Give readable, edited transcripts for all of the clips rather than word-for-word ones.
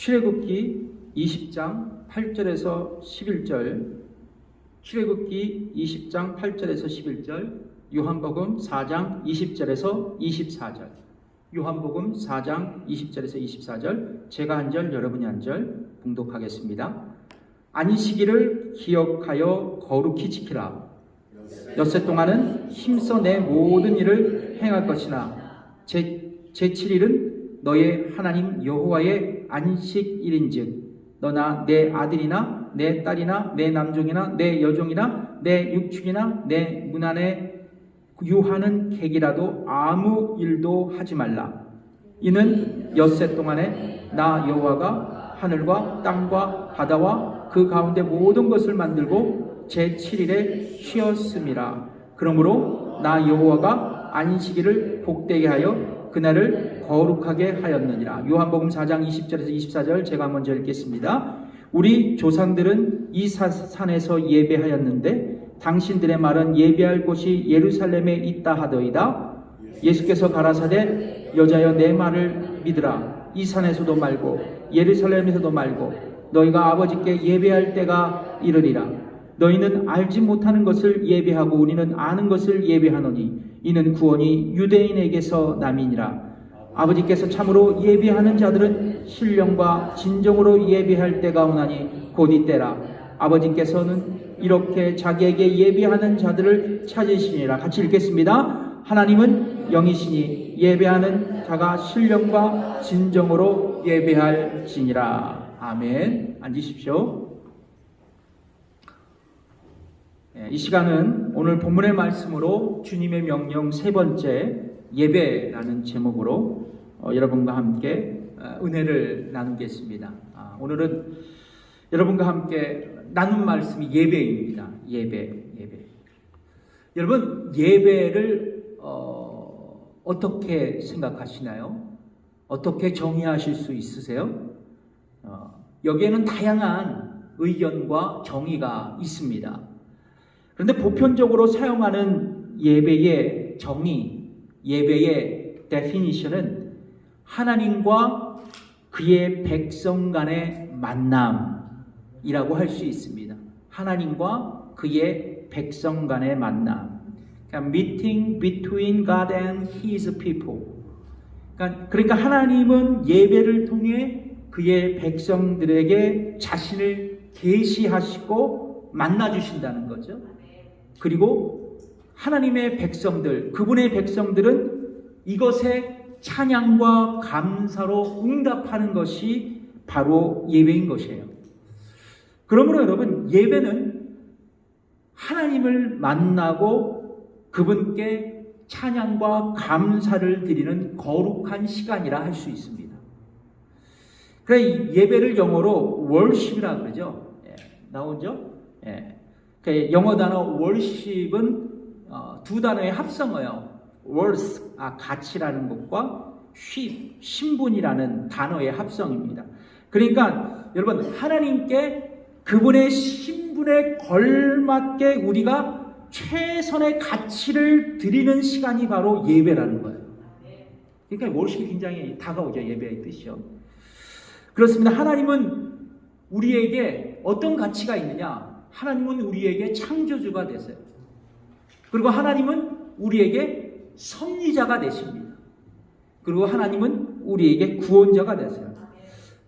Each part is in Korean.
출애굽기 20장 8절에서 11절, 출애굽기 20장 8절에서 11절, 요한복음 4장 20절에서 24절, 요한복음 4장 20절에서 24절, 제가 한 절, 여러분이 한 절 봉독하겠습니다. 안식일을 기억하여 거룩히 지키라. 엿새 동안은 힘써 내 모든 일을 행할 것이나 제7일은 너의 하나님 여호와의 안식일인즉 너나 내 아들이나 내 딸이나 내 남종이나 내 여종이나 내 육축이나 내 문 안에 유하는 객이라도 아무 일도 하지 말라. 이는 엿새 동안에 나 여호와가 하늘과 땅과 바다와 그 가운데 모든 것을 만들고 제7일에 쉬었음이라. 그러므로 나 여호와가 안식일을 복되게 하여 그날을 거룩하게 하였느니라. 요한복음 4장 20절에서 24절 제가 먼저 읽겠습니다. 우리 조상들은 이 산에서 예배하였는데 당신들의 말은 예배할 곳이 예루살렘에 있다 하더이다. 예수께서 가라사대 여자여 내 말을 믿으라. 이 산에서도 말고 예루살렘에서도 말고 너희가 아버지께 예배할 때가 이르리라. 너희는 알지 못하는 것을 예배하고 우리는 아는 것을 예배하노니 이는 구원이 유대인에게서 남이니라. 아버지께서 참으로 예배하는 자들은 신령과 진정으로 예배할 때가 오나니 곧 이때라. 아버지께서는 이렇게 자기에게 예배하는 자들을 찾으시니라. 같이 읽겠습니다. 하나님은 영이시니 예배하는 자가 신령과 진정으로 예배할지니라. 아멘. 앉으십시오. 이 시간은 오늘 본문의 말씀으로 주님의 명령 세 번째 예배라는 제목으로 여러분과 함께 은혜를 나누겠습니다. 오늘은 여러분과 함께 나눈 말씀이 예배입니다. 예배. 여러분, 예배를 어떻게 생각하시나요? 어떻게 정의하실 수 있으세요? 여기에는 다양한 의견과 정의가 있습니다. 그런데 보편적으로 사용하는 예배의 정의, 예배의 definition은 하나님과 그의 백성 간의 만남이라고 할 수 있습니다. 하나님과 그의 백성 간의 만남. 그러니까 meeting between God and His people. 그러니까 하나님은 예배를 통해 그의 백성들에게 자신을 계시하시고 만나주신다는 거죠. 그리고 하나님의 백성들, 그분의 백성들은 이것에 찬양과 감사로 응답하는 것이 바로 예배인 것이에요. 그러므로 여러분, 예배는 하나님을 만나고 그분께 찬양과 감사를 드리는 거룩한 시간이라 할 수 있습니다. 그래, 예배를 영어로 worship이라고 그러죠. 나오죠? 영어 단어 worship은 두 단어의 합성어예요. worth, 가치라는 것과 ship, 신분이라는 단어의 합성입니다. 그러니까 여러분, 하나님께 그분의 신분에 걸맞게 우리가 최선의 가치를 드리는 시간이 바로 예배라는 거예요. 그러니까 worship이 굉장히 다가오죠. 예배의 뜻이요. 그렇습니다. 하나님은 우리에게 어떤 가치가 있느냐? 하나님은 우리에게 창조주가 되세요. 그리고 하나님은 우리에게 섭리자가 되십니다. 그리고 하나님은 우리에게 구원자가 되세요.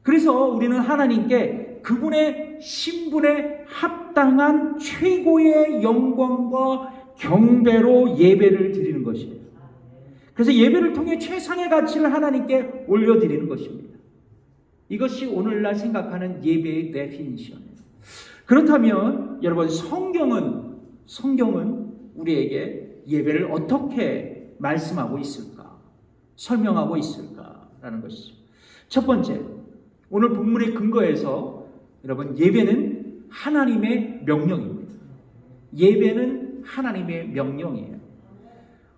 그래서 우리는 하나님께 그분의 신분에 합당한 최고의 영광과 경배로 예배를 드리는 것이에요. 그래서 예배를 통해 최상의 가치를 하나님께 올려드리는 것입니다. 이것이 오늘날 생각하는 예배의 데피니션이에요. 그렇다면 여러분, 성경은 우리에게 예배를 어떻게 말씀하고 있을까? 설명하고 있을까라는 것이죠. 첫 번째, 오늘 본문의 근거에서 여러분, 예배는 하나님의 명령입니다. 예배는 하나님의 명령이에요.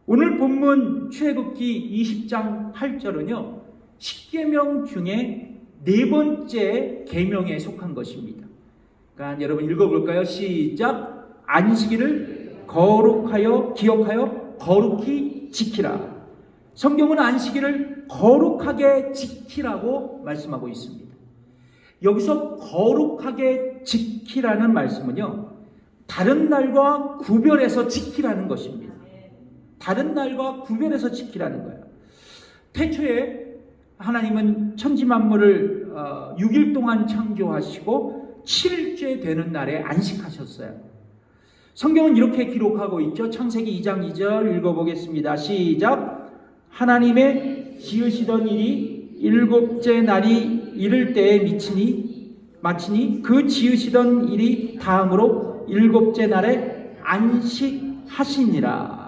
오늘 본문 출애굽기 20장 8절은요. 10계명 중에 네 번째 계명에 속한 것입니다. 그러니까 여러분 읽어볼까요? 시작. 안식일을 거룩하여 기억하여 거룩히 지키라. 성경은 안식일을 거룩하게 지키라고 말씀하고 있습니다. 여기서 거룩하게 지키라는 말씀은요, 다른 날과 구별해서 지키라는 것입니다. 다른 날과 구별해서 지키라는 거예요. 태초에 하나님은 천지 만물을 6일 동안 창조하시고 7일째 되는 날에 안식하셨어요. 성경은 이렇게 기록하고 있죠. 창세기 2장 2절 읽어보겠습니다. 시작. 하나님의 지으시던 일이 7째 날이 이를 때에 마치니 그 지으시던 일이 다음으로 7째 날에 안식하시니라.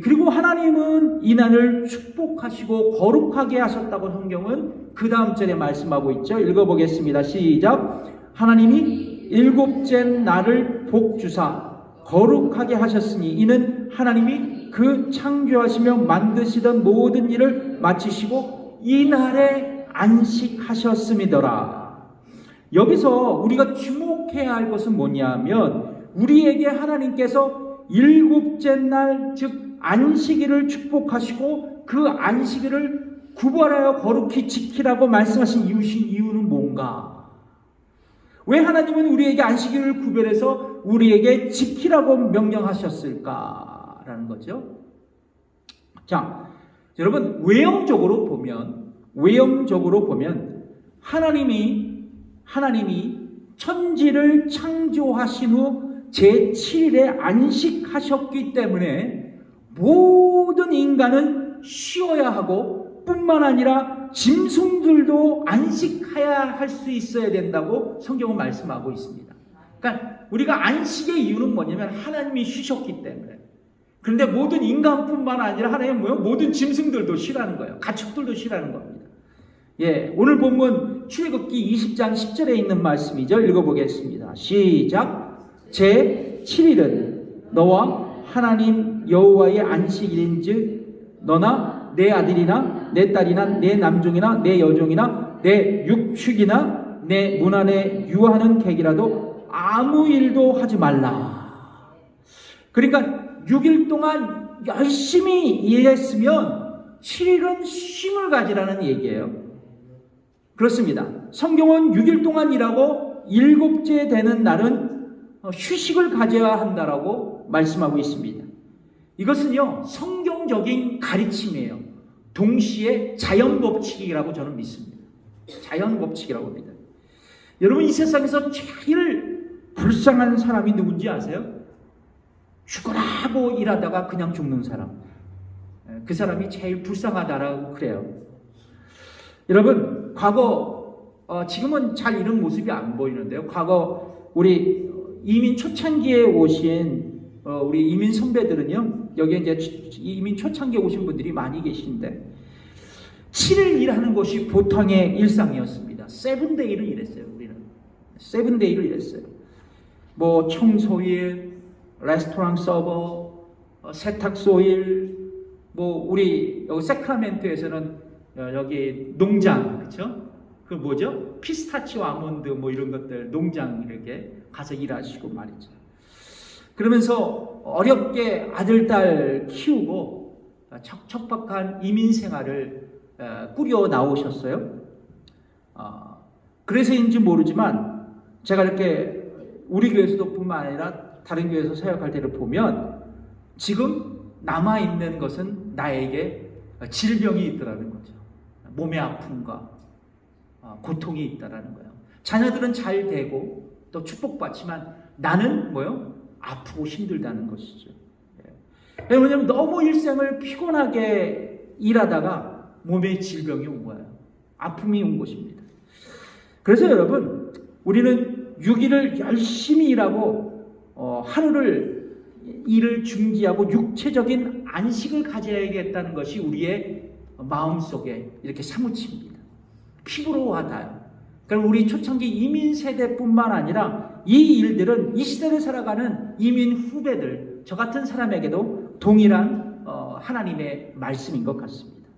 그리고 하나님은 이 날을 축복하시고 거룩하게 하셨다고 성경은 그 다음 절에 말씀하고 있죠. 읽어보겠습니다. 시작. 하나님이 7째 날을 복주사 거룩하게 하셨으니 이는 하나님이 그 창조하시며 만드시던 모든 일을 마치시고 이 날에 안식하셨음이더라. 여기서 우리가 주목해야 할 것은 뭐냐면 우리에게 하나님께서 7째 날, 즉 안식일을 축복하시고 그 안식일을 구별하여 거룩히 지키라고 말씀하신 이유는 뭔가? 왜 하나님은 우리에게 안식일을 구별해서 우리에게 지키라고 명령하셨을까라는 거죠. 자, 여러분 외형적으로 보면 하나님이 천지를 창조하신 후 제7일에 안식하셨기 때문에 모든 인간은 쉬어야 하고 뿐만 아니라 짐승들도 안식해야 할 수 있어야 된다고 성경은 말씀하고 있습니다. 그러니까 우리가 안식의 이유는 뭐냐면 하나님이 쉬셨기 때문에. 그런데 모든 인간뿐만 아니라 하나님은 뭐예요? 모든 짐승들도 쉬라는 거예요. 가축들도 쉬라는 겁니다. 예, 오늘 본문 출애굽기 20장 10절에 있는 말씀이죠. 읽어보겠습니다. 시작. 제7일은 너와 하나님 여호와의 안식일인즉 너나 내 아들이나 내 딸이나 내 남종이나 내 여종이나 내 육축이나 내 문 안에 유하는 객이라도 아무 일도 하지 말라. 그러니까 6일 동안 열심히 일했으면 7일은 쉼을 가지라는 얘기예요. 그렇습니다. 성경은 6일 동안 일하고 7째 되는 날은 휴식을 가져야 한다라고 말씀하고 있습니다. 이것은요, 성경적인 가르침이에요. 동시에 자연법칙이라고 저는 믿습니다. 자연법칙이라고 믿어요. 여러분, 이 세상에서 제일 불쌍한 사람이 누군지 아세요? 죽으라고 일하다가 그냥 죽는 사람. 그 사람이 제일 불쌍하다라고 그래요. 여러분, 과거, 지금은 잘 이런 모습이 안 보이는데요. 과거 우리 이민 초창기에 오신 우리 이민 선배들은요, 여기 이제 이민 초창기에 오신 분들이 많이 계신데 7일 일하는 것이 보통의 일상이었습니다. 7데이를 일했어요. 우리는 7데이를 일했어요. 뭐 청소일, 레스토랑 서버, 세탁소일, 뭐 우리 여기 세크라멘토에서는 여기 농장, 그렇죠? 그 뭐죠? 피스타치오 아몬드 뭐 이런 것들 농장 이렇게 가서 일하시고 말이죠. 그러면서 어렵게 아들, 딸 키우고 척박한 이민 생활을 꾸려 나오셨어요. 그래서인지 모르지만 제가 이렇게 우리 교회에서도 뿐만 아니라 다른 교회에서 사역할 때를 보면 지금 남아있는 것은 나에게 질병이 있더라는 거죠. 몸의 아픔과 고통이 있다라는 거예요. 자녀들은 잘 되고 또 축복받지만 나는 뭐요? 아프고 힘들다는 것이죠. 왜냐하면 너무 일생을 피곤하게 일하다가 몸에 질병이 온 거예요. 아픔이 온 것입니다. 그래서 여러분, 우리는 6일을 열심히 일하고 하루를 일을 중지하고 육체적인 안식을 가져야겠다는 것이 우리의 마음속에 이렇게 사무칩니다. 피부로 와닿아요. 그럼 우리 초창기 이민 세대뿐만 아니라 이 일들은 이 시대를 살아가는 이민 후배들, 저 같은 사람에게도 동일한 하나님의 말씀인 것 같습니다.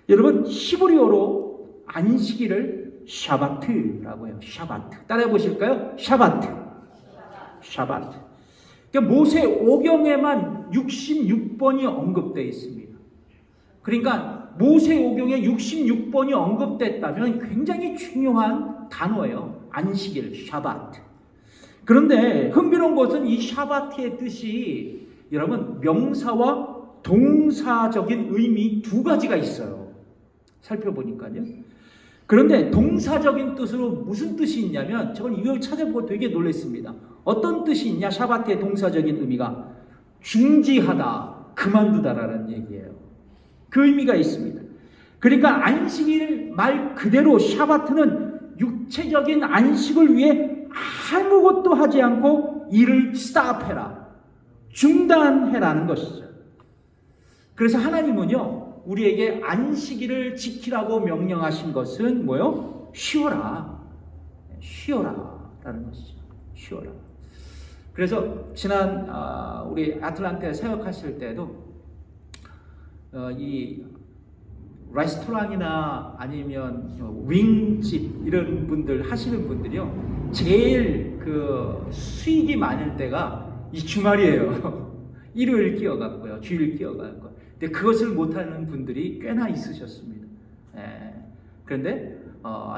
여러분, 히브리어로 안식일을 샤바트라고 해요. 샤바트. 따라해 보실까요? 샤바트. 샤바트. 그러니까 모세 오경에만 66번이 언급되어 있습니다. 그러니까 모세 오경에 66번이 언급됐다면 굉장히 중요한 단어예요. 안식일, 샤바트. 그런데 흥미로운 것은 이 샤바트의 뜻이 여러분 명사와 동사적인 의미 두 가지가 있어요. 살펴보니까요. 그런데 동사적인 뜻으로 무슨 뜻이 있냐면 저는 이걸 찾아보고 되게 놀랐습니다. 어떤 뜻이 있냐? 샤바트의 동사적인 의미가 중지하다, 그만두다라는 얘기예요. 그 의미가 있습니다. 그러니까 안식일 말 그대로 샤바트는 육체적인 안식을 위해 아무것도 하지 않고 일을 스탑해라, 중단해라는 것이죠. 그래서 하나님은요, 우리에게 안식일을 지키라고 명령하신 것은 뭐요? 쉬어라. 쉬어라라는 것이죠. 쉬어라. 그래서 지난 우리 아틀란타에 사역하실 때도 이 레스토랑이나 아니면 윙집 이런 분들 하시는 분들이요, 제일 그 수익이 많을 때가 이 주말이에요. 일요일 끼어갔고요, 주일 끼어갔고. 근데 그것을 못하는 분들이 꽤나 있으셨습니다. 그런데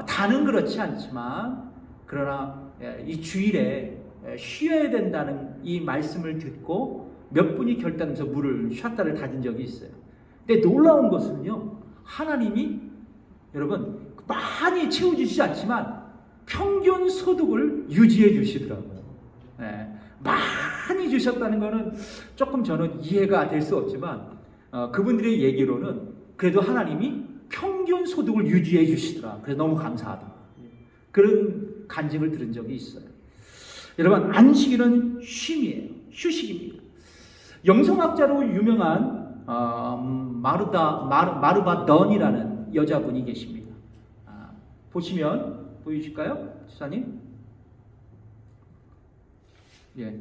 다는 그렇지 않지만 그러나 이 주일에 쉬어야 된다는 이 말씀을 듣고 몇 분이 결단해서 물을 샷다를 다진 적이 있어요. 근데 놀라운 것은요, 하나님이 여러분 많이 채워주시지 않지만 평균 소득을 유지해 주시더라고요. 많이 주셨다는 것은 조금 저는 이해가 될 수 없지만 그분들의 얘기로는 그래도 하나님이 평균 소득을 유지해 주시더라. 그래서 너무 감사하다. 그런 간증을 들은 적이 있어요. 여러분, 안식일은 쉼이에요. 휴식입니다. 영성학자로 유명한 마르바 던이라는 여자분이 계십니다. 보시면 보이실까요, 지사님? 예.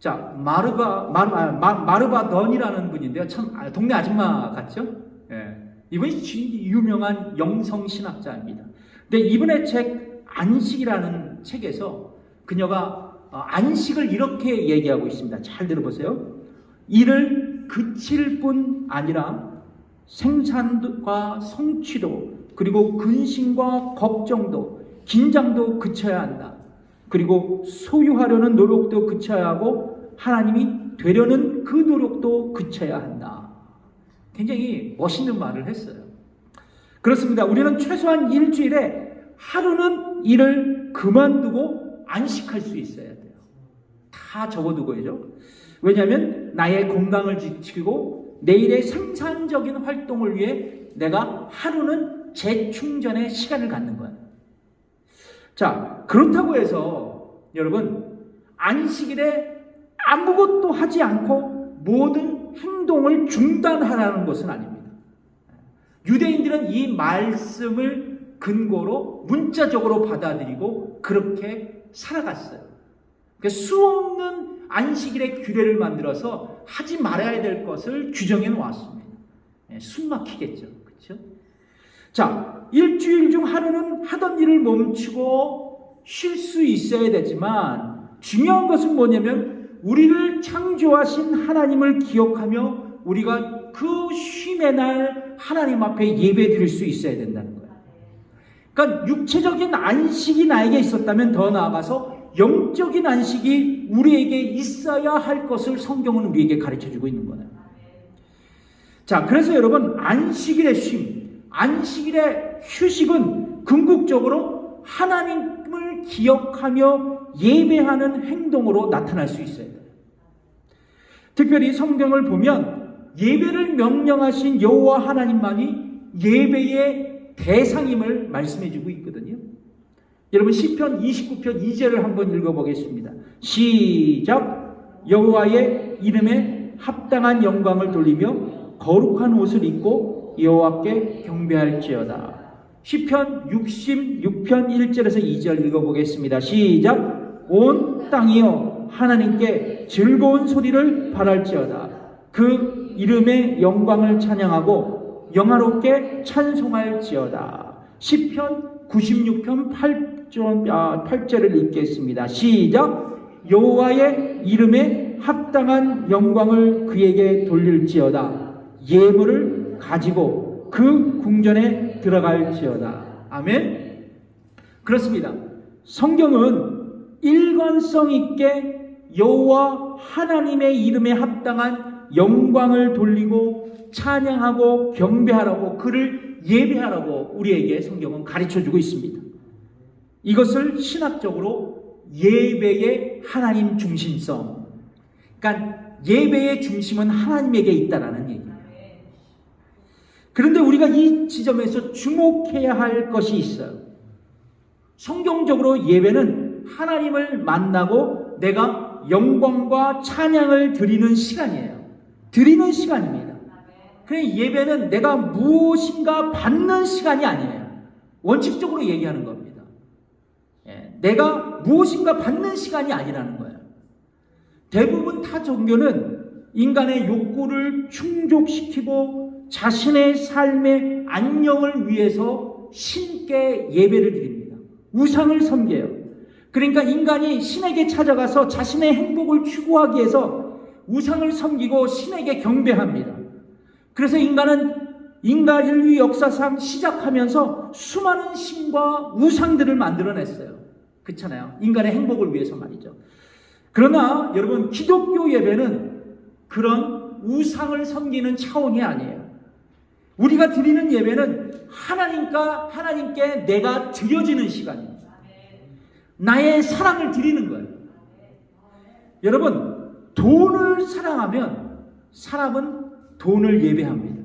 자, 마르바 던이라는 분인데요. 참 동네 아줌마 같죠? 예. 이분이 유명한 영성 신학자입니다. 근데 이분의 책 안식이라는 책에서 그녀가 안식을 이렇게 얘기하고 있습니다. 잘 들어보세요. 일을 그칠 뿐 아니라 생산과 성취도, 그리고 근심과 걱정도, 긴장도 그쳐야 한다. 그리고 소유하려는 노력도 그쳐야 하고 하나님이 되려는 그 노력도 그쳐야 한다. 굉장히 멋있는 말을 했어요. 그렇습니다. 우리는 최소한 일주일에 하루는 일을 그만두고 안식할 수 있어야 돼요. 다 적어두고요. 왜냐하면 나의 건강을 지키고 내일의 생산적인 활동을 위해 내가 하루는 재충전의 시간을 갖는 거예요. 자, 그렇다고 해서 여러분 안식일에 아무것도 하지 않고 모든 행동을 중단하라는 것은 아닙니다. 유대인들은 이 말씀을 근거로 문자적으로 받아들이고 그렇게 살아갔어요. 그러니까 수없는 안식일의 규례를 만들어서 하지 말아야 될 것을 규정해 놓았습니다. 숨 막히겠죠. 그렇죠? 자, 일주일 중 하루는 하던 일을 멈추고 쉴 수 있어야 되지만 중요한 것은 뭐냐면 우리를 창조하신 하나님을 기억하며 우리가 그 쉼의 날 하나님 앞에 예배 드릴 수 있어야 된다는 거예요. 그러니까 육체적인 안식이 나에게 있었다면 더 나아가서 영적인 안식이 우리에게 있어야 할 것을 성경은 우리에게 가르쳐주고 있는 거예요. 자, 그래서 여러분 안식일의 쉼, 안식일의 휴식은 궁극적으로 하나님을 기억하며 예배하는 행동으로 나타날 수 있어야 돼요. 특별히 성경을 보면 예배를 명령하신 여호와 하나님만이 예배의 대상임을 말씀해주고 있거든요. 여러분 시편 29편 2절을 한번 읽어보겠습니다. 시작. 여호와의 이름에 합당한 영광을 돌리며 거룩한 옷을 입고 여호와께 경배할지어다. 시편 66편 1절에서 2절 읽어보겠습니다. 시작. 온 땅이여 하나님께 즐거운 소리를 발할지어다. 그 이름의 영광을 찬양하고 영화롭게 찬송할지어다. 시편 96편 8절을 읽겠습니다. 시작. 여호와의 이름에 합당한 영광을 그에게 돌릴지어다. 예물을 가지고 그 궁전에 들어갈지어다. 아멘. 그렇습니다. 성경은 일관성 있게 여호와 하나님의 이름에 합당한 영광을 돌리고 찬양하고 경배하라고, 그를 예배하라고 우리에게 성경은 가르쳐주고 있습니다. 이것을 신학적으로 예배의 하나님 중심성, 그러니까 예배의 중심은 하나님에게 있다라는 얘기예요. 그런데 우리가 이 지점에서 주목해야 할 것이 있어요. 성경적으로 예배는 하나님을 만나고 내가 영광과 찬양을 드리는 시간이에요. 드리는 시간입니다. 그래서 예배는 내가 무엇인가 받는 시간이 아니에요. 원칙적으로 얘기하는 겁니다. 내가 무엇인가 받는 시간이 아니라는 거예요. 대부분 타 종교는 인간의 욕구를 충족시키고 자신의 삶의 안녕을 위해서 신께 예배를 드립니다. 우상을 섬겨요. 그러니까 인간이 신에게 찾아가서 자신의 행복을 추구하기 위해서 우상을 섬기고 신에게 경배합니다. 그래서 인간은 인간 인류 역사상 시작하면서 수많은 신과 우상들을 만들어냈어요. 그렇잖아요. 인간의 행복을 위해서 말이죠. 그러나 여러분, 기독교 예배는 그런 우상을 섬기는 차원이 아니에요. 우리가 드리는 예배는 하나님께 내가 드려지는 시간입니다. 나의 사랑을 드리는 거예요. 여러분, 돈을 사랑하면 사람은 돈을 예배합니다.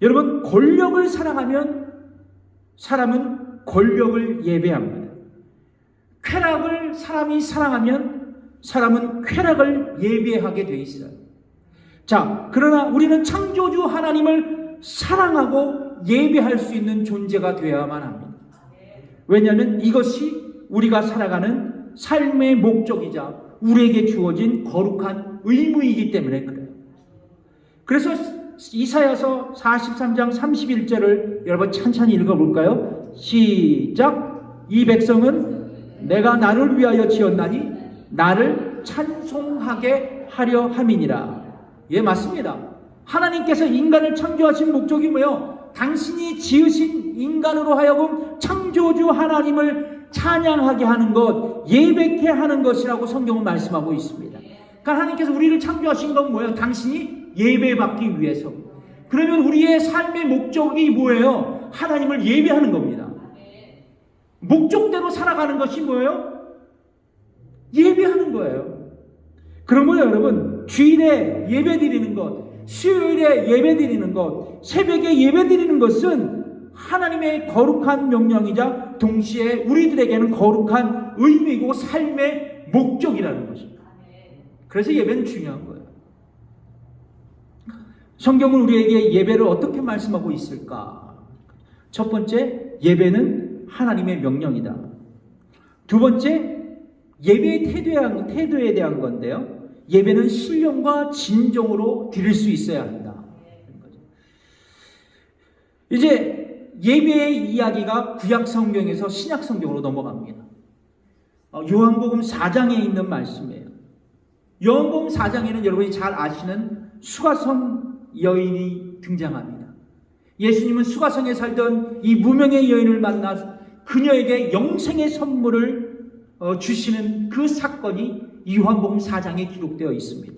여러분, 권력을 사랑하면 사람은 권력을 예배합니다. 쾌락을 사람이 사랑하면 사람은 쾌락을 예배하게 돼 있어요. 자, 그러나 우리는 창조주 하나님을 사랑하고 예배할 수 있는 존재가 되어야만 합니다. 왜냐하면 이것이 우리가 살아가는 삶의 목적이자 우리에게 주어진 거룩한 의무이기 때문에 그래요. 그래서 이사야서 43장 31절을 여러분 천천히 읽어볼까요? 시작. 이 백성은 내가 나를 위하여 지었나니 나를 찬송하게 하려 함이니라. 예, 맞습니다. 하나님께서 인간을 창조하신 목적이 뭐예요? 당신이 지으신 인간으로 하여금 창조주 하나님을 찬양하게 하는 것, 예배케 하는 것이라고 성경은 말씀하고 있습니다. 그러니까 하나님께서 우리를 창조하신 건 뭐예요? 당신이 예배받기 위해서. 그러면 우리의 삶의 목적이 뭐예요? 하나님을 예배하는 겁니다. 목적대로 살아가는 것이 뭐예요? 예배하는 거예요. 그러면 여러분, 주일에 예배 드리는 것, 수요일에 예배 드리는 것, 새벽에 예배 드리는 것은 하나님의 거룩한 명령이자 동시에 우리들에게는 거룩한 의미이고 삶의 목적이라는 것입니다. 그래서 예배는 중요한 거예요. 성경은 우리에게 예배를 어떻게 말씀하고 있을까? 첫 번째, 예배는 하나님의 명령이다. 두 번째, 예배의 태도에 대한 건데요. 예배는 신령과 진정으로 드릴 수 있어야 한다. 이제 예배의 이야기가 구약 성경에서 신약 성경으로 넘어갑니다. 요한복음 4장에 있는 말씀이에요. 요한복음 4장에는 여러분이 잘 아시는 수가성 여인이 등장합니다. 예수님은 수가성에 살던 이 무명의 여인을 만나 그녀에게 영생의 선물을 주시는 그 사건이 요한복음 4장에 기록되어 있습니다.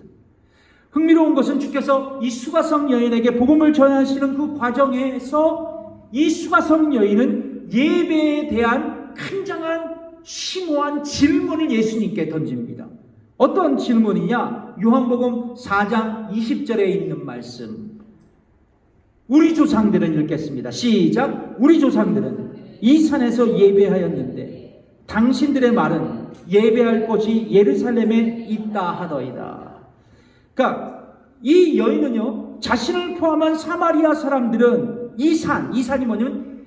흥미로운 것은 주께서 이 수가성 여인에게 복음을 전하시는 그 과정에서 이 수가성 여인은 예배에 대한 굉장한 심오한 질문을 예수님께 던집니다. 어떤 질문이냐? 요한복음 4장 20절에 있는 말씀. 우리 조상들은 읽겠습니다. 시작. 우리 조상들은 이 산에서 예배하였는데 당신들의 말은 예배할 곳이 예루살렘에 있다 하더이다. 그러니까 이 여인은요, 자신을 포함한 사마리아 사람들은 이 산이 뭐냐면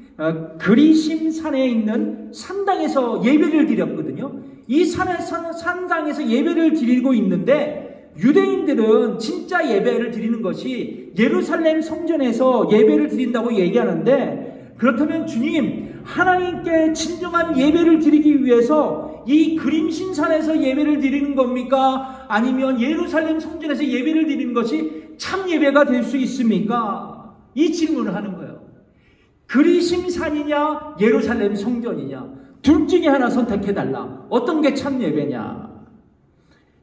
그리심 산에 있는 산당에서 예배를 드렸거든요. 이 산당에서 예배를 드리고 있는데 유대인들은 진짜 예배를 드리는 것이 예루살렘 성전에서 예배를 드린다고 얘기하는데, 그렇다면 주님, 하나님께 진정한 예배를 드리기 위해서 이 그림신산에서 예배를 드리는 겁니까? 아니면 예루살렘 성전에서 예배를 드리는 것이 참 예배가 될 수 있습니까? 이 질문을 하는 거예요. 그리심산이냐 예루살렘 성전이냐, 둘 중에 하나 선택해달라. 어떤 게 참 예배냐?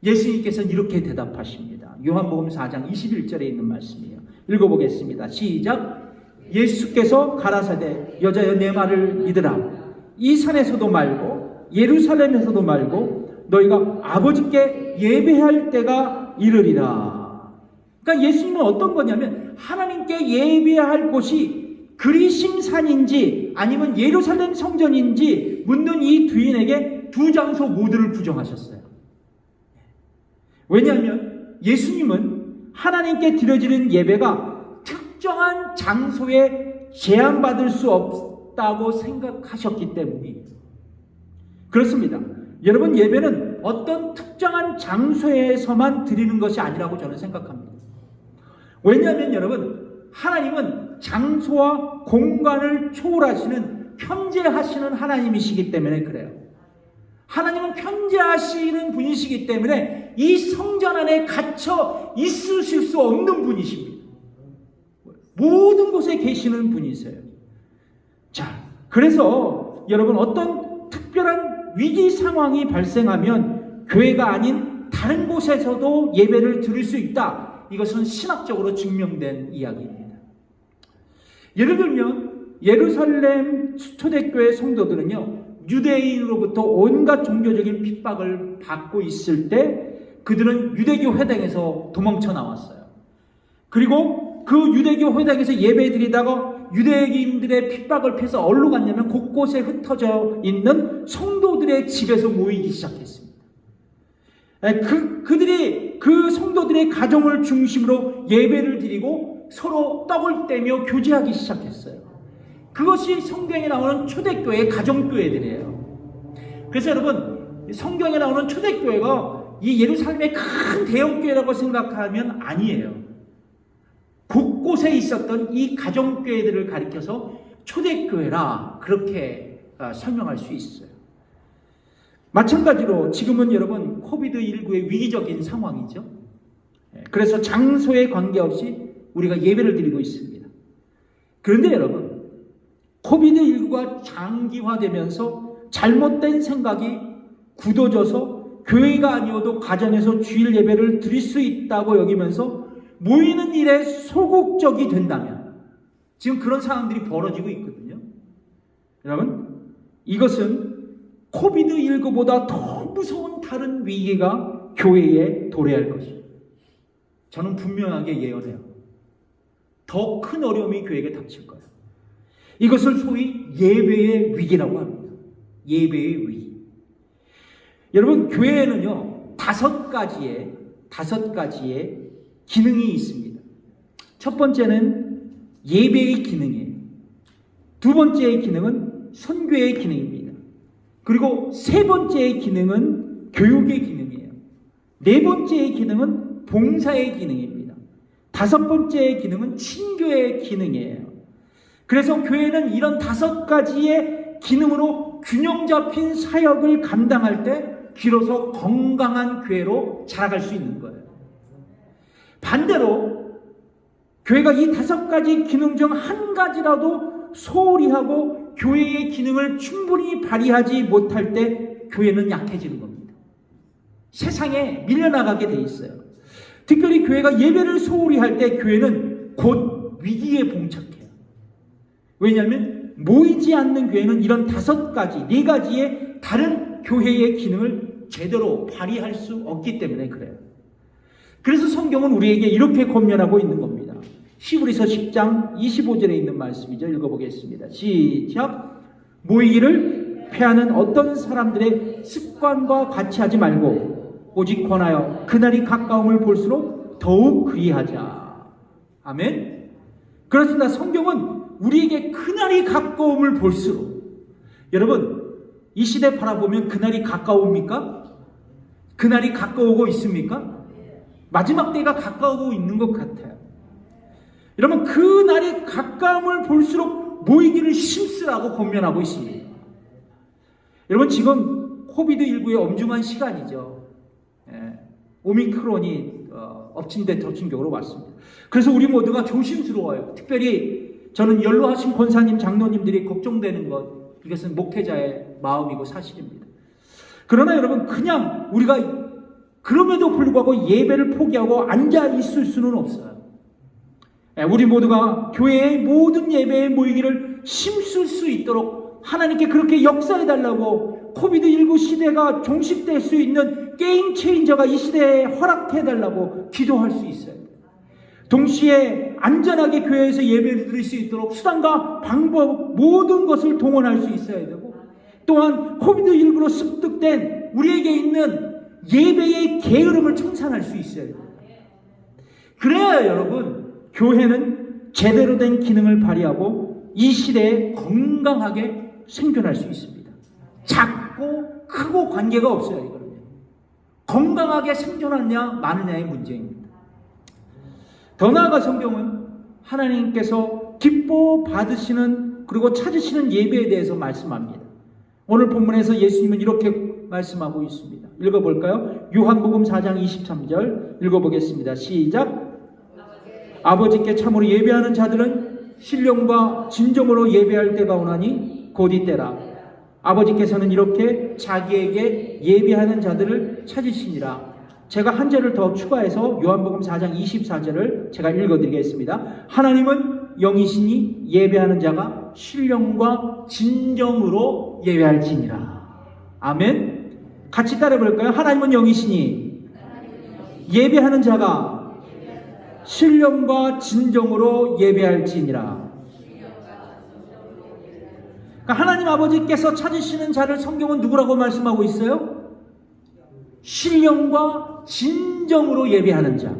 예수님께서는 이렇게 대답하십니다. 요한복음 4장 21절에 있는 말씀이에요. 읽어보겠습니다. 시작. 예수께서 가라사대 여자여 내 말을 믿으라. 이 산에서도 말고 예루살렘에서도 말고 너희가 아버지께 예배할 때가 이르리라. 그러니까 예수님은 어떤 거냐면 하나님께 예배할 곳이 그리심산인지 아니면 예루살렘 성전인지 묻는 이 두인에게 두 장소 모두를 부정하셨어요. 왜냐하면 예수님은 하나님께 드려지는 예배가 특정한 장소에 제한받을 수 없다고 생각하셨기 때문이에요. 그렇습니다. 여러분, 예배는 어떤 특정한 장소에서만 드리는 것이 아니라고 저는 생각합니다. 왜냐하면 여러분, 하나님은 장소와 공간을 초월하시는 편재하시는 하나님이시기 때문에 그래요. 하나님은 편재하시는 분이시기 때문에 이 성전 안에 갇혀 있으실 수 없는 분이십니다. 모든 곳에 계시는 분이세요. 자, 그래서 여러분, 어떤 특별한 위기 상황이 발생하면 교회가 아닌 다른 곳에서도 예배를 드릴 수 있다. 이것은 신학적으로 증명된 이야기입니다. 예를 들면 예루살렘 초대교회 성도들은요, 유대인으로부터 온갖 종교적인 핍박을 받고 있을 때 그들은 유대교 회당에서 도망쳐 나왔어요. 그리고 그 유대교 회당에서 예배 드리다가 유대인들의 핍박을 피해서 어디로 갔냐면 곳곳에 흩어져 있는 성도들의 집에서 모이기 시작했습니다. 그들이 그 성도들의 가정을 중심으로 예배를 드리고 서로 떡을 떼며 교제하기 시작했어요. 그것이 성경에 나오는 초대교회의 가정교회들이에요. 그래서 여러분, 성경에 나오는 초대교회가 이 예루살렘의 큰 대형교회라고 생각하면 아니에요. 곳곳에 있었던 이 가정교회들을 가리켜서 초대교회라 그렇게 설명할 수 있어요. 마찬가지로 지금은 여러분 코비드19의 위기적인 상황이죠. 그래서 장소에 관계없이 우리가 예배를 드리고 있습니다. 그런데 여러분, 코비드19가 장기화되면서 잘못된 생각이 굳어져서 교회가 아니어도 가정에서 주일 예배를 드릴 수 있다고 여기면서 모이는 일에 소극적이 된다면, 지금 그런 상황들이 벌어지고 있거든요. 여러분, 이것은 코비드19보다 더 무서운 다른 위기가 교회에 도래할 것입니다. 저는 분명하게 예언해요. 더 큰 어려움이 교회에게 닥칠 거예요. 이것을 소위 예배의 위기라고 합니다. 예배의 위기. 여러분, 교회에는요, 다섯 가지의 기능이 있습니다. 첫 번째는 예배의 기능이에요. 두 번째의 기능은 선교의 기능입니다. 그리고 세 번째의 기능은 교육의 기능이에요. 네 번째의 기능은 봉사의 기능입니다. 다섯 번째의 기능은 친교의 기능이에요. 그래서 교회는 이런 다섯 가지의 기능으로 균형 잡힌 사역을 감당할 때 비로소 건강한 교회로 자라갈 수 있는 거예요. 반대로 교회가 이 다섯 가지 기능 중 한 가지라도 소홀히 하고 교회의 기능을 충분히 발휘하지 못할 때 교회는 약해지는 겁니다. 세상에 밀려나가게 돼 있어요. 특별히 교회가 예배를 소홀히 할 때 교회는 곧 위기에 봉착해요. 왜냐하면 모이지 않는 교회는 이런 다섯 가지, 네 가지의 다른 교회의 기능을 제대로 발휘할 수 없기 때문에 그래요. 그래서 성경은 우리에게 이렇게 권면하고 있는 겁니다. 히브리서 10장 25절에 있는 말씀이죠. 읽어보겠습니다. 시작. 모이기를 패하는 어떤 사람들의 습관과 같이 하지 말고 오직 권하여 그날이 가까움을 볼수록 더욱 그리하자. 아멘. 그렇습니다. 성경은 우리에게 그날이 가까움을 볼수록, 여러분, 이 시대 바라보면 그날이 가까웁니까? 그날이 가까우고 있습니까? 마지막 때가 가까우고 있는 것 같아요. 여러분, 그날이 가까움을 볼수록 모이기를 힘쓰라고 권면하고 있습니다. 여러분, 지금 코비드19의 엄중한 시간이죠. 오미크론이 엎친 데 덮친 격으로 왔습니다. 그래서 우리 모두가 조심스러워요. 특별히 저는 연로하신 권사님, 장로님들이 걱정되는 것, 이것은 목회자의 마음이고 사실입니다. 그러나 여러분, 그냥 우리가 그럼에도 불구하고 예배를 포기하고 앉아 있을 수는 없어요. 우리 모두가 교회의 모든 예배에 모이기를 힘쓸 수 있도록 하나님께 그렇게 역사해달라고, 코비드19 시대가 종식될 수 있는 게임 체인저가 이 시대에 허락해달라고 기도할 수 있어요. 동시에 안전하게 교회에서 예배를 드릴 수 있도록 수단과 방법, 모든 것을 동원할 수 있어야 되고, 또한 코비드19로 습득된 우리에게 있는 예배의 게으름을 청산할 수 있어야 돼요. 그래야 여러분, 교회는 제대로 된 기능을 발휘하고 이 시대에 건강하게 생존할 수 있습니다. 작고 크고 관계가 없어요. 이거는 건강하게 생존하느냐 마느냐의 문제입니다. 더 나아가 성경은 하나님께서 기뻐 받으시는 그리고 찾으시는 예배에 대해서 말씀합니다. 오늘 본문에서 예수님은 이렇게 말씀하고 있습니다. 읽어볼까요? 요한복음 4장 23절 읽어보겠습니다. 시작. 아버지께 참으로 예배하는 자들은 신령과 진정으로 예배할 때가 오나니 곧 이때라. 아버지께서는 이렇게 자기에게 예배하는 자들을 찾으시니라. 제가 한 절을 더 추가해서 요한복음 4장 24절을 제가 읽어드리겠습니다. 하나님은 영이시니 예배하는 자가 신령과 진정으로 예배할지니라. 아멘. 같이 따라해볼까요? 하나님은 영이시니 예배하는 자가 신령과 진정으로 예배할지니라. 그러니까 하나님 아버지께서 찾으시는 자를 성경은 누구라고 말씀하고 있어요? 신령과 진정으로 예배하는 자.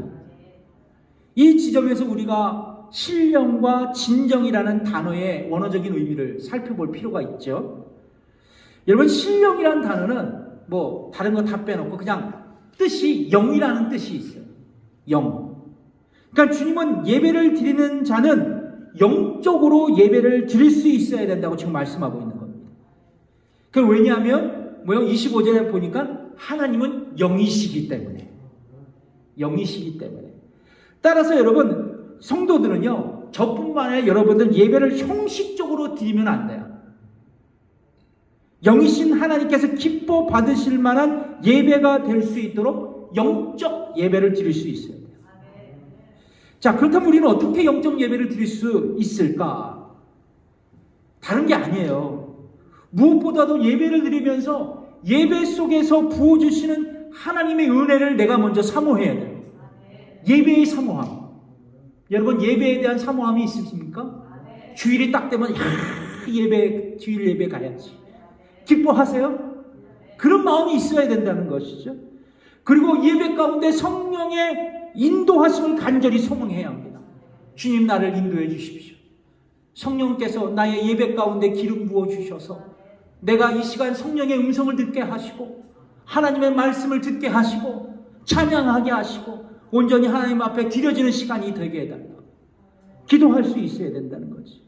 이 지점에서 우리가 신령과 진정이라는 단어의 원어적인 의미를 살펴볼 필요가 있죠. 여러분, 신령이라는 단어는 뭐 다른 거 다 빼놓고 그냥 뜻이 영이라는 뜻이 있어요. 영. 그러니까 주님은 예배를 드리는 자는 영적으로 예배를 드릴 수 있어야 된다고 지금 말씀하고 있는 겁니다. 그 왜냐하면 25절에 보니까 하나님은 영이시기 때문에. 영이시기 때문에. 따라서 여러분, 성도들은요, 저뿐만 아니라 여러분들 예배를 형식적으로 드리면 안 돼요. 영이신 하나님께서 기뻐 받으실 만한 예배가 될 수 있도록 영적 예배를 드릴 수 있어요. 자, 그렇다면 우리는 어떻게 영적 예배를 드릴 수 있을까? 다른 게 아니에요. 무엇보다도 예배를 드리면서 예배 속에서 부어주시는 하나님의 은혜를 내가 먼저 사모해야 돼요. 예배의 사모함. 여러분, 예배에 대한 사모함이 있으십니까? 주일이 딱 되면 주일 예배 가야지. 기뻐하세요? 그런 마음이 있어야 된다는 것이죠. 그리고 예배 가운데 성령의 인도하심을 간절히 소망해야 합니다. 주님, 나를 인도해 주십시오. 성령께서 나의 예배 가운데 기름 부어 주셔서 내가 이 시간 성령의 음성을 듣게 하시고 하나님의 말씀을 듣게 하시고 찬양하게 하시고 온전히 하나님 앞에 드려지는 시간이 되게 해달라. 기도할 수 있어야 된다는 거지.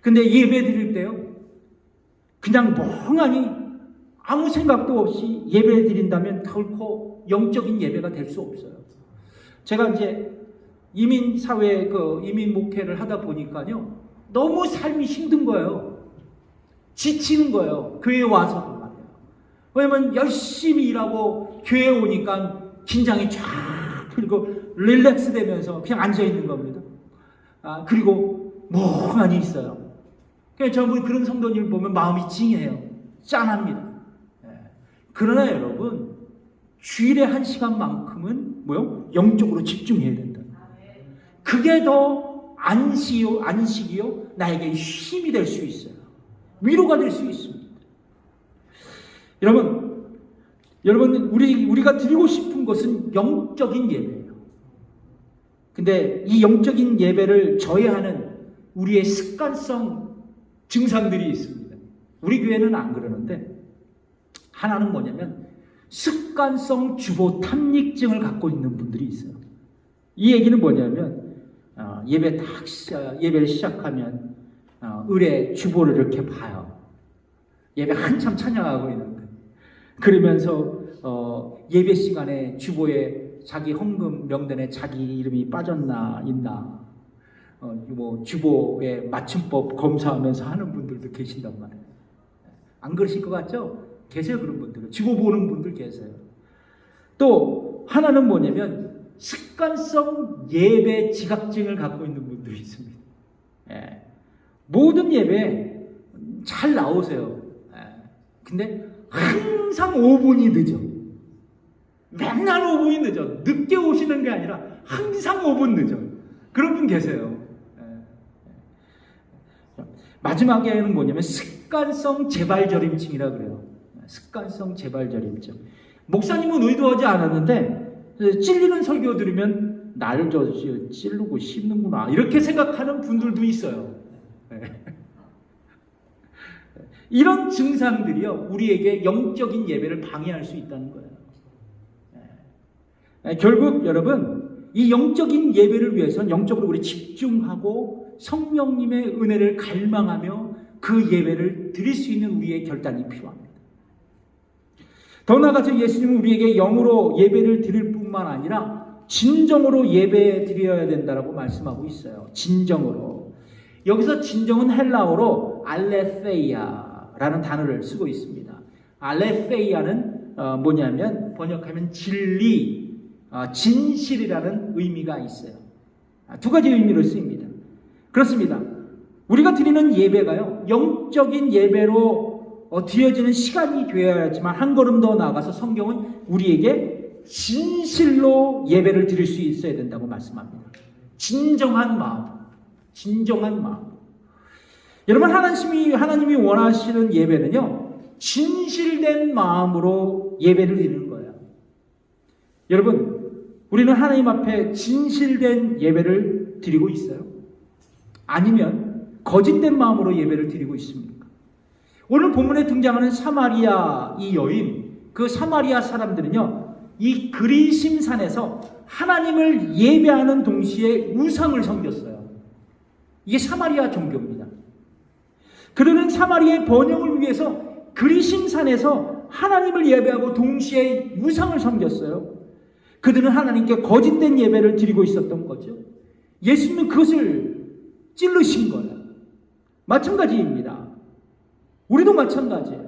근데 예배 드릴 때요, 그냥 멍하니 아무 생각도 없이 예배 드린다면 결코 영적인 예배가 될 수 없어요. 제가 이제 이민 사회 이민 목회를 하다 보니까요, 너무 삶이 힘든 거예요. 지치는 거예요. 교회에 와서도 말이에요. 왜냐면 열심히 일하고 교회에 오니까 긴장이 쫙 풀리고 릴렉스 되면서 그냥 앉아 있는 겁니다. 그리고 멍하니 있어요. 그냥 저는 그런 성도님을 보면 마음이 찡해요. 짠합니다. 그러나 여러분, 주일에 1시간만큼은 영적으로 집중해야 된다. 그게 더 안식이요 나에게 힘이 될 수 있어요. 위로가 될 수 있습니다. 여러분 우리가 드리고 싶은 것은 영적인 예배예요. 근데 이 영적인 예배를 저해하는 우리의 습관성 증상들이 있습니다. 우리 교회는 안 그러는데, 하나는 뭐냐면 습관성 주보 탐닉증을 갖고 있는 분들이 있어요. 이 얘기는 뭐냐면 예배를 시작하면 을의 주보를 이렇게 봐요. 예배 한참 찬양하고 있는데 그러면서 예배 시간에 주보에 자기 헌금 명단에 자기 이름이 빠졌나 있나, 뭐 주보의 맞춤법 검사하면서 하는 분들도 계신단 말이에요. 안 그러실 것 같죠? 계세요, 그런 분들. 주보 보는 분들 계세요. 또 하나는 뭐냐면 습관성 예배 지각증을 갖고 있는 분들이 있습니다. 예. 모든 예배 잘 나오세요. 예. 근데 항상 5분이 늦어. 맨날 5분이 늦어. 늦게 오시는 게 아니라 항상 5분 늦어. 그런 분 계세요. 예. 마지막에는 뭐냐면 습관성 재발저림증이라 그래요. 습관성 재발저림증. 목사님은 의도하지 않았는데 찔리는 설교 들으면 나를 찌르고 씹는구나 이렇게 생각하는 분들도 있어요. 이런 증상들이요 우리에게 영적인 예배를 방해할 수 있다는 거예요. 결국 여러분 이 영적인 예배를 위해서는 영적으로 우리 집중하고 성령님의 은혜를 갈망하며 그 예배를 드릴 수 있는 우리의 결단이 필요합니다. 더 나아가서 예수님은 우리에게 영으로 예배를 드릴 뿐만 아니라 진정으로 예배 드려야 된다라고 말씀하고 있어요. 진정으로. 여기서 진정은 헬라어로 알레세이아라는 단어를 쓰고 있습니다. 알레세이아는 뭐냐면 번역하면 진리, 진실이라는 의미가 있어요. 두 가지 의미로 쓰입니다. 그렇습니다. 우리가 드리는 예배가요 영적인 예배로 드려지는 시간이 되어야지만 한 걸음 더 나아가서 성경은 우리에게 진실로 예배를 드릴 수 있어야 된다고 말씀합니다. 진정한 마음, 진정한 마음. 여러분 하나님이 원하시는 예배는요 진실된 마음으로 예배를 드리는 거예요. 여러분 우리는 하나님 앞에 진실된 예배를 드리고 있어요? 아니면 거짓된 마음으로 예배를 드리고 있습니까? 오늘 본문에 등장하는 사마리아 이 여인, 그 사마리아 사람들은요 이 그리심산에서 하나님을 예배하는 동시에 우상을 섬겼어요. 이게 사마리아 종교입니다. 그들은 사마리아의 번영을 위해서 그리심산에서 하나님을 예배하고 동시에 우상을 섬겼어요. 그들은 하나님께 거짓된 예배를 드리고 있었던 거죠. 예수님은 그것을 찔르신 거예요. 마찬가지입니다. 우리도 마찬가지예요.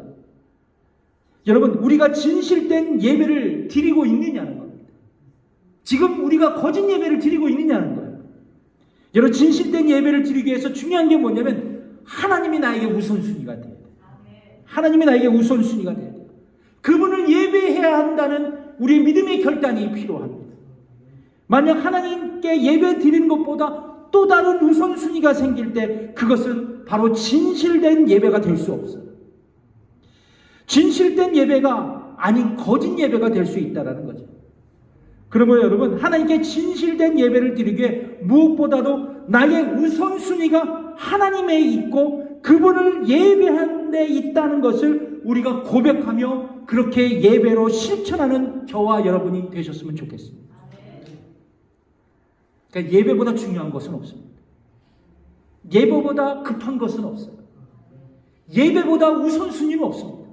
여러분 우리가 진실된 예배를 드리고 있느냐는 겁니다. 지금 우리가 거짓 예배를 드리고 있느냐는 거예요. 여러분 진실된 예배를 드리기 위해서 중요한 게 뭐냐면 하나님이 나에게 우선순위가 돼야 돼요. 하나님이 나에게 우선순위가 돼야 돼요. 그분을 예배해야 한다는 우리의 믿음의 결단이 필요합니다. 만약 하나님께 예배 드리는 것보다 또 다른 우선순위가 생길 때 그것은 바로 진실된 예배가 될 수 없어요. 진실된 예배가 아닌 거짓 예배가 될 수 있다는 거죠. 그러므로 여러분 하나님께 진실된 예배를 드리기 위해 무엇보다도 나의 우선순위가 하나님에 있고 그분을 예배하는 데 있다는 것을 우리가 고백하며 그렇게 예배로 실천하는 저와 여러분이 되셨으면 좋겠습니다. 그러니까 예배보다 중요한 것은 없습니다. 예배보다 급한 것은 없어요. 예배보다 우선순위는 없습니다.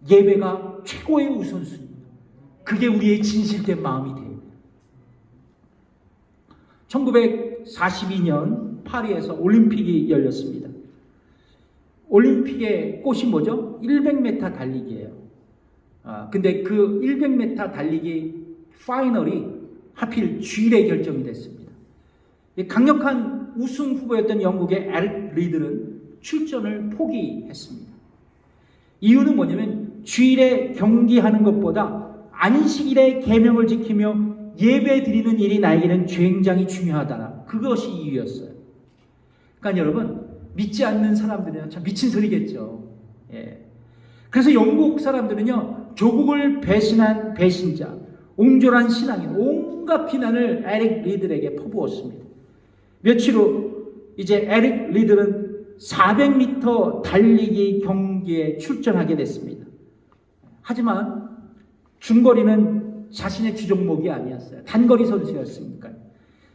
예배가 최고의 우선순위입니다. 그게 우리의 진실된 마음이 돼요. 1942년 파리에서 올림픽이 열렸습니다. 올림픽의 꽃이 뭐죠? 100m 달리기예요. 근데 그 100m 달리기 파이널이 하필 주일에 결정이 됐습니다. 강력한 우승 후보였던 영국의 에릭 리들은 출전을 포기했습니다. 이유는 뭐냐면 주일에 경기하는 것보다 안식일의 계명을 지키며 예배 드리는 일이 나에게는 굉장히 중요하다. 그것이 이유였어요. 그러니까 여러분 믿지 않는 사람들은 참 미친 소리겠죠. 예. 그래서 영국 사람들은요 조국을 배신한 배신자, 옹졸한 신앙인, 온갖 비난을 에릭 리들에게 퍼부었습니다. 며칠 후 이제 에릭 리들은 400m 달리기 경기에 출전하게 됐습니다. 하지만 중거리는 자신의 주종목이 아니었어요. 단거리 선수였으니까요.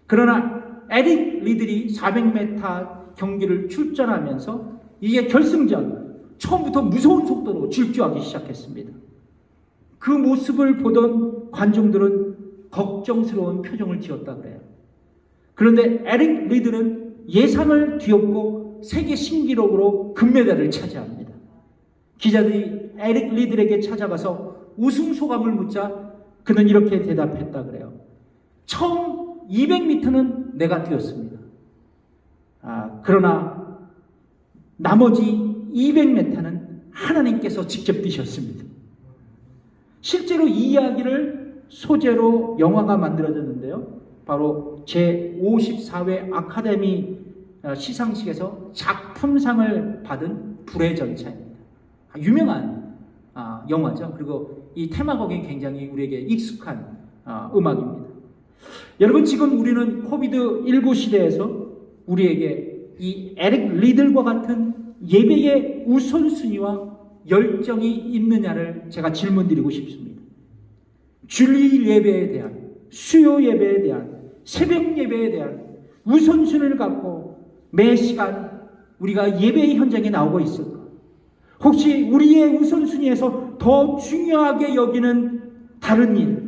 그러나 에릭 리들이 400m 경기를 출전하면서 이게 결승전 처음부터 무서운 속도로 질주하기 시작했습니다. 그 모습을 보던 관중들은 걱정스러운 표정을 지었다 그래요. 그런데 에릭 리드는 예상을 뒤엎고 세계 신기록으로 금메달을 차지합니다. 기자들이 에릭 리드에게 찾아가서 우승 소감을 묻자 그는 이렇게 대답했다 그래요. 처음 200m는 내가 뛰었습니다. 그러나 나머지 200m는 하나님께서 직접 뛰셨습니다. 실제로 이 이야기를 소재로 영화가 만들어졌는데요. 바로 제54회 아카데미 시상식에서 작품상을 받은 불의 전차입니다. 유명한 영화죠. 그리고 이 테마곡이 굉장히 우리에게 익숙한 음악입니다. 여러분, 지금 우리는 코비드19 시대에서 우리에게 이 에릭 리들과 같은 예배의 우선순위와 열정이 있느냐를 제가 질문드리고 싶습니다. 주일 예배에 대한, 수요 예배에 대한, 새벽 예배에 대한 우선순위를 갖고 매 시간 우리가 예배의 현장에 나오고 있을까? 혹시 우리의 우선순위에서 더 중요하게 여기는 다른 일,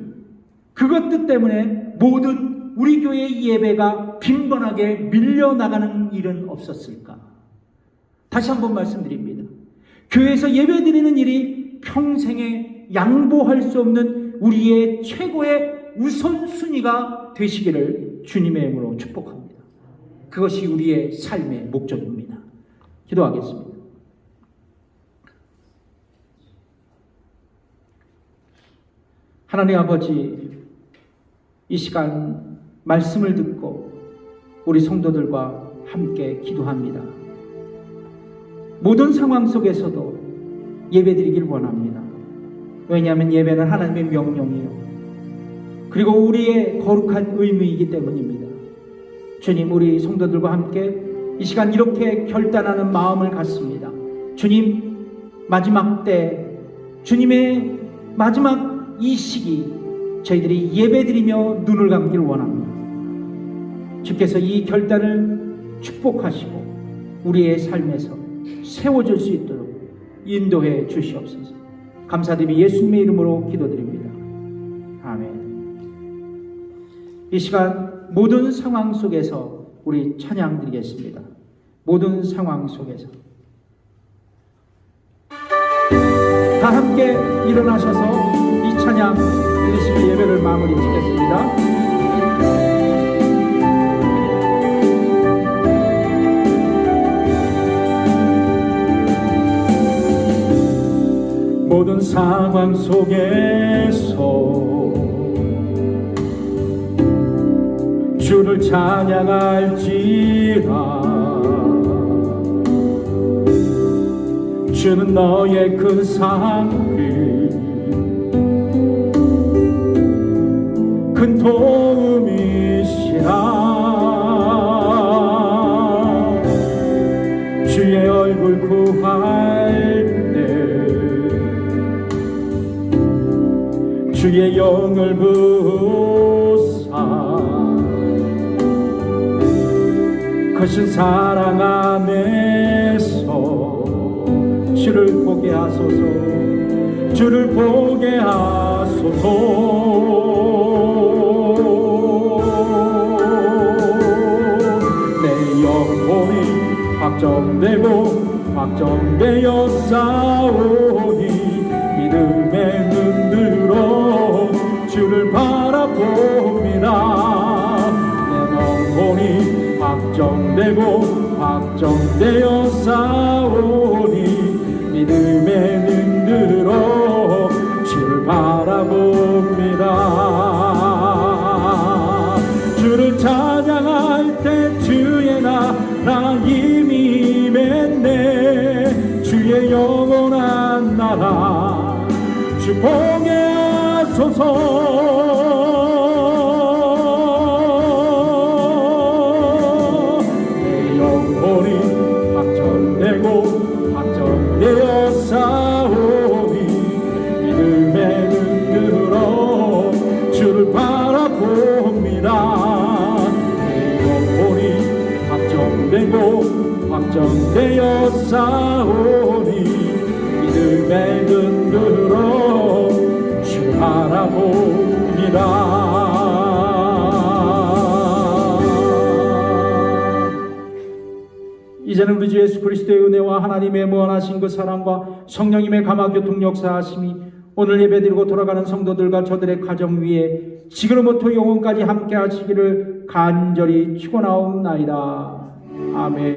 그것들 때문에 모든 우리 교회의 예배가 빈번하게 밀려나가는 일은 없었을까? 다시 한번 말씀드립니다. 교회에서 예배드리는 일이 평생에 양보할 수 없는 우리의 최고의 우선순위가 되시기를 주님의 이름으로 축복합니다. 그것이 우리의 삶의 목적입니다. 기도하겠습니다. 하나님 아버지, 이 시간 말씀을 듣고 우리 성도들과 함께 기도합니다. 모든 상황 속에서도 예배드리길 원합니다. 왜냐하면 예배는 하나님의 명령이에요. 그리고 우리의 거룩한 의무이기 때문입니다. 주님, 우리 성도들과 함께 이 시간 이렇게 결단하는 마음을 갖습니다. 주님, 마지막 때, 주님의 마지막 이 시기 저희들이 예배드리며 눈을 감기를 원합니다. 주께서 이 결단을 축복하시고 우리의 삶에서 세워질 수 있도록 인도해 주시옵소서. 감사드리며 예수님의 이름으로 기도드립니다. 아멘. 이 시간 모든 상황 속에서 우리 찬양 드리겠습니다. 모든 상황 속에서 다 함께 일어나셔서 이 찬양 드리시며 예배를 마무리 짓겠습니다. 모든 상황 속에서 주를 찬양할지라. 주는 너의 큰 상급, 큰 도움이시라. 주의 얼굴 구할 주의 영을 부사 크신 사랑 안에서 주를 보게 하소서. 주를 보게 하소서. 내 영혼이 확정되고 확정되어 싸우니 믿음의 눈들로 주를 바라봅니다. 내 영혼이 확정되고 확정되어 싸우니 믿음의 눈들로 주를 바라봅니다. 주를 찬양할 때 주의 나라 이미 맺네. 주의 영원한 나라 주 보게 하소서. 내 영혼이 확정되고 확정되어 싸우니 믿음의 눈으로 주를 바라봅니다. 내 영혼이 확정되고 확정되어 싸우니 믿음의 눈으로 주를 바라봅니다. 이제는 우리 주 예수 그리스도의 은혜와 하나님의 무한하신 그 사랑과 성령님의 감화 교통 역사하심이 오늘 예배드리고 돌아가는 성도들과 저들의 가정 위에 지금부터 영원까지 함께 하시기를 간절히 축원하옵나이다. 아멘.